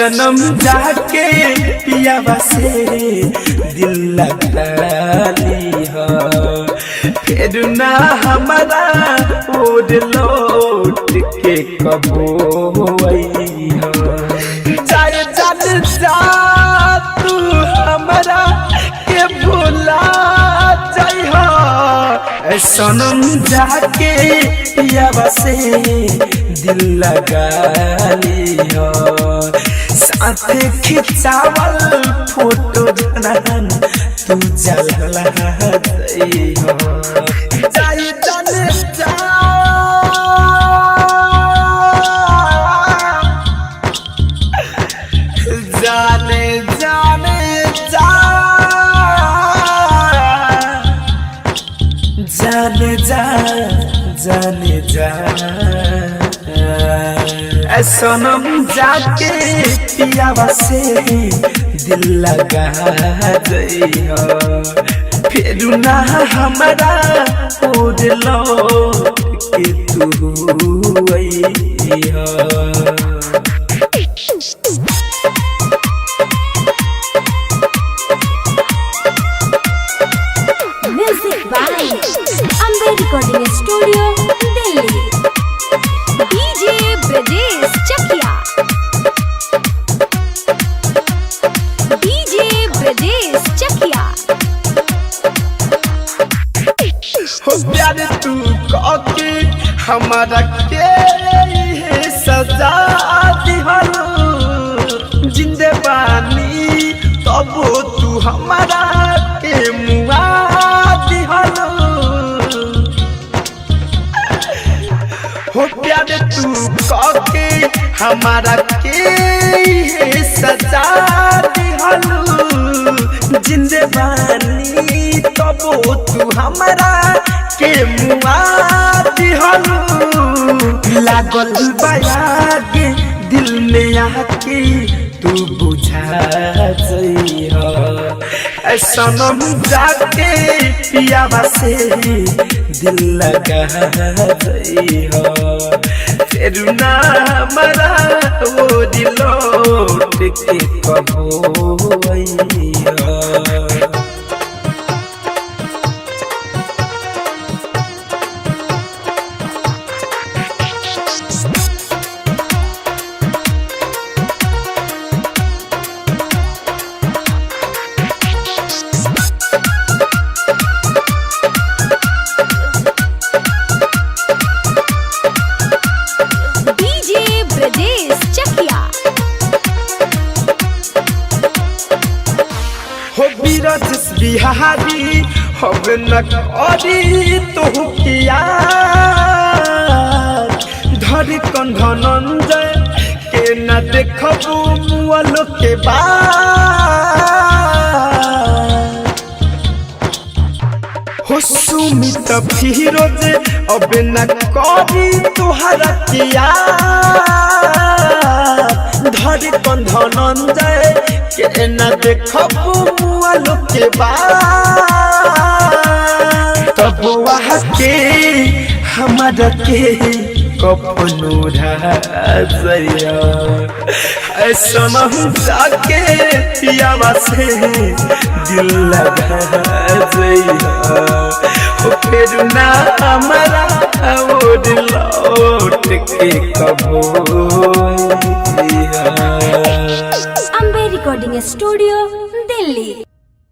सनम जाके पियावा से दिल लगा ली हो, फिर ना हमारा ओर लौट के कबो आई हो। जाए जान जा तू हमारा के भूला जाई हो, सनम जाके पियावा से दिल लगा ली हो। साथ खिंचावल फोटो जनान तू जला जाई हो। जाए जाने जा जाने जाने जा जाने जा जाने जा सनम जाके पियावा से दिल लगा गई हो, फिर ना हमारा ओर लौट के तू आई हो। Music by Amber Recording Studio, Delhi. DJ Brajesh Chakia. DJ Brajesh Chakia. हो प्यार तू काके हमारा के सजा दिहलो, जिंदे बानी तब तू हमारा के मुआ दिहलो। हो प्यार तू काके हमारा के सजा दिहलो, जिंदे बानी तब तू हमारा के मुआ दिहलो। लागल बायागे दिल में आके तू बुझा जाई हो, सनम जाके पियावा से दिल लगा जाई हो, फिर ना हमारा वो दिल लौट के कबो आई हो। DJ Brajesh Chakia. हो बीरज बिहारी अब न करी तो किया, धर कंधनंजय के न देखबू मुअलो के बाद। हो सुमित फिरोज अब न करी तुहरा किया, धर कंधनंजय के न देखबू मुअलो के बाद। तब वहाँ के हमारा के कपनो राजया, सनम जाके पियावा से दिल लगा जइया, फिर ना हमारा ओर लौट के कबो आइया। Amber Recording Studio, Delhi.